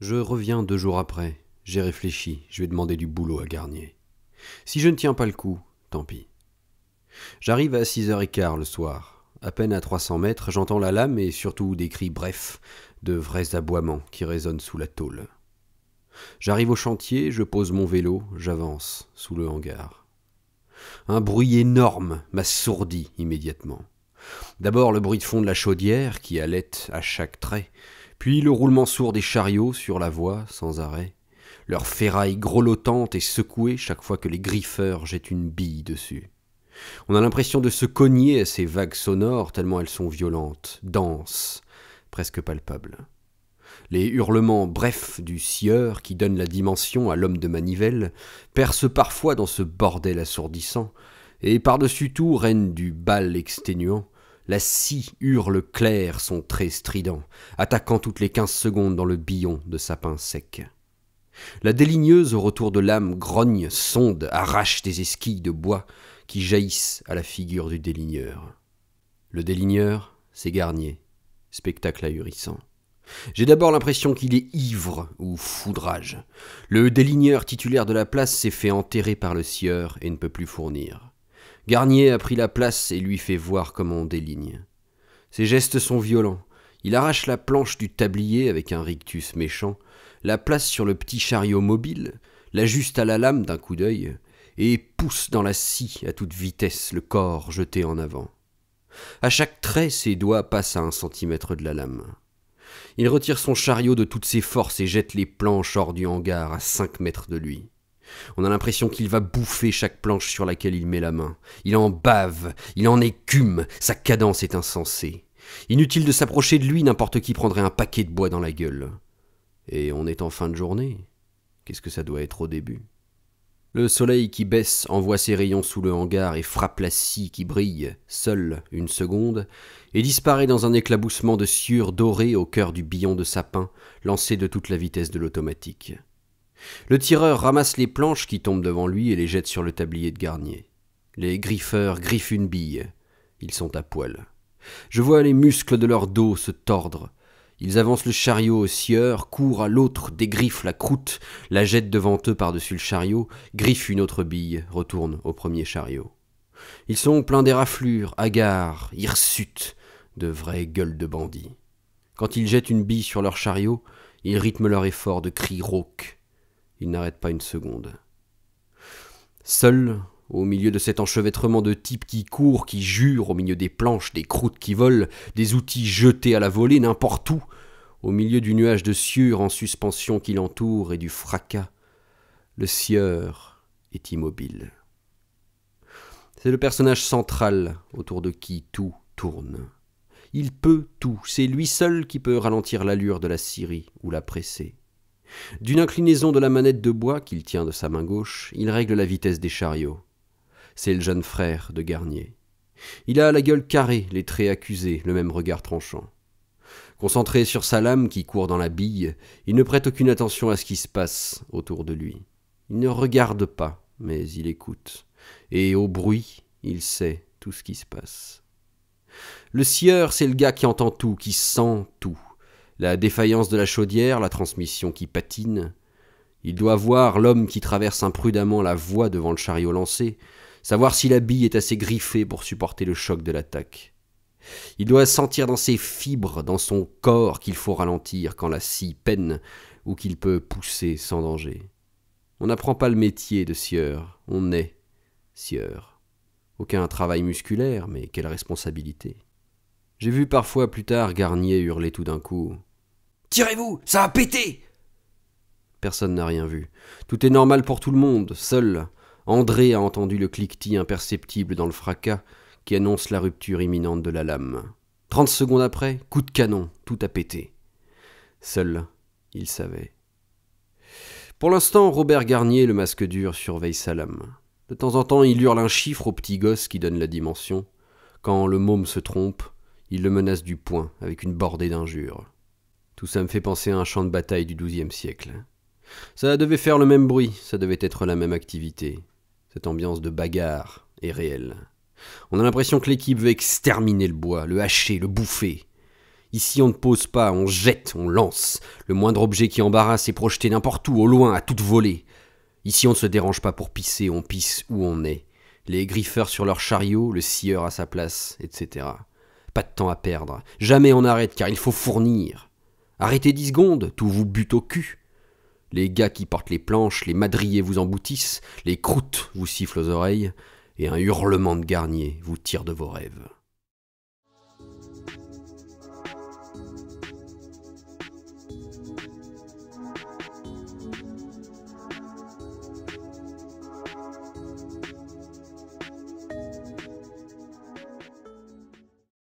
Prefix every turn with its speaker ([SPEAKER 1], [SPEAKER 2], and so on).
[SPEAKER 1] Je reviens 2 jours après. J'ai réfléchi, je vais demander du boulot à Garnier. Si je ne tiens pas le coup, tant pis. J'arrive à 6h15 le soir. À peine à 300 mètres, j'entends la lame et surtout des cris brefs, de vrais aboiements qui résonnent sous la tôle. J'arrive au chantier, je pose mon vélo, j'avance sous le hangar. Un bruit énorme m'assourdit immédiatement. D'abord le bruit de fond de la chaudière qui halète à chaque trait, puis le roulement sourd des chariots sur la voie sans arrêt, leurs ferrailles grelottantes et secouées chaque fois que les griffeurs jettent une bille dessus. On a l'impression de se cogner à ces vagues sonores tellement elles sont violentes, denses, presque palpables. Les hurlements brefs du scieur qui donne la dimension à l'homme de manivelle percent parfois dans ce bordel assourdissant, et par-dessus tout règne du bal exténuant. La scie hurle clair son trait strident, attaquant toutes les 15 secondes dans le billon de sapin sec. La déligneuse au retour de l'âme grogne, sonde, arrache des esquilles de bois qui jaillissent à la figure du déligneur. Le déligneur, c'est Garnier, spectacle ahurissant. J'ai d'abord l'impression qu'il est ivre ou foudrage. Le déligneur titulaire de la place s'est fait enterrer par le sieur et ne peut plus fournir. Garnier a pris la place et lui fait voir comment on déligne. Ses gestes sont violents. Il arrache la planche du tablier avec un rictus méchant, la place sur le petit chariot mobile, l'ajuste à la lame d'un coup d'œil, et pousse dans la scie à toute vitesse le corps jeté en avant. À chaque trait, ses doigts passent à 1 centimètre de la lame. Il retire son chariot de toutes ses forces et jette les planches hors du hangar à 5 mètres de lui. On a l'impression qu'il va bouffer chaque planche sur laquelle il met la main. Il en bave, il en écume, sa cadence est insensée. Inutile de s'approcher de lui, n'importe qui prendrait un paquet de bois dans la gueule. Et on est en fin de journée. Qu'est-ce que ça doit être au début? Le soleil qui baisse envoie ses rayons sous le hangar et frappe la scie qui brille, seule, 1 seconde, et disparaît dans un éclaboussement de sciure dorée au cœur du billon de sapin, lancé de toute la vitesse de l'automatique. Le tireur ramasse les planches qui tombent devant lui et les jette sur le tablier de Garnier. Les griffeurs griffent une bille. Ils sont à poil. Je vois les muscles de leur dos se tordre. Ils avancent le chariot au sieur, courent à l'autre, dégriffent la croûte, la jettent devant eux par-dessus le chariot, griffent une autre bille, retournent au premier chariot. Ils sont pleins d'éraflures, hagards, hirsutes, de vraies gueules de bandits. Quand ils jettent une bille sur leur chariot, ils rythment leur effort de cris rauques. Ils n'arrêtent pas 1 seconde. Seul, au milieu de cet enchevêtrement de types qui courent, qui jurent, au milieu des planches, des croûtes qui volent, des outils jetés à la volée, n'importe où, au milieu du nuage de sciure en suspension qui l'entoure et du fracas, le sieur est immobile. C'est le personnage central autour de qui tout tourne. Il peut tout, c'est lui seul qui peut ralentir l'allure de la scierie ou la presser. D'une inclinaison de la manette de bois qu'il tient de sa main gauche, il règle la vitesse des chariots. C'est le jeune frère de Garnier. Il a la gueule carrée, les traits accusés, le même regard tranchant. Concentré sur sa lame qui court dans la bille, il ne prête aucune attention à ce qui se passe autour de lui. Il ne regarde pas, mais il écoute. Et au bruit, il sait tout ce qui se passe. Le sieur, c'est le gars qui entend tout, qui sent tout. La défaillance de la chaudière, la transmission qui patine. Il doit voir l'homme qui traverse imprudemment la voie devant le chariot lancé, savoir si la bille est assez griffée pour supporter le choc de l'attaque. Il doit sentir dans ses fibres, dans son corps qu'il faut ralentir quand la scie peine ou qu'il peut pousser sans danger. On n'apprend pas le métier de sieur, on est sieur. Aucun travail musculaire, mais quelle responsabilité. J'ai vu parfois plus tard Garnier hurler tout d'un coup « Tirez-vous, ça va péter !» Personne n'a rien vu. Tout est normal pour tout le monde. Seul, André a entendu le cliquetis imperceptible dans le fracas qui annonce la rupture imminente de la lame. 30 secondes après, coup de canon, tout a pété. Seul, il savait. Pour l'instant, Robert Garnier, le masque dur, surveille sa lame. De temps en temps, il hurle un chiffre au petit gosse qui donne la dimension. Quand le môme se trompe, il le menace du poing avec une bordée d'injures. Tout ça me fait penser à un champ de bataille du XIIe siècle. Ça devait faire le même bruit, ça devait être la même activité. Cette ambiance de bagarre est réelle. On a l'impression que l'équipe veut exterminer le bois, le hacher, le bouffer. Ici on ne pose pas, on jette, on lance. Le moindre objet qui embarrasse est projeté n'importe où, au loin, à toute volée. Ici on ne se dérange pas pour pisser, on pisse où on est. Les griffeurs sur leur chariot, le scieur à sa place, etc. Pas de temps à perdre. Jamais on arrête, car il faut fournir. Arrêtez 10 secondes, tout vous bute au cul. Les gars qui portent les planches, les madriers vous emboutissent, les croûtes vous sifflent aux oreilles, et un hurlement de garnier vous tire de vos rêves.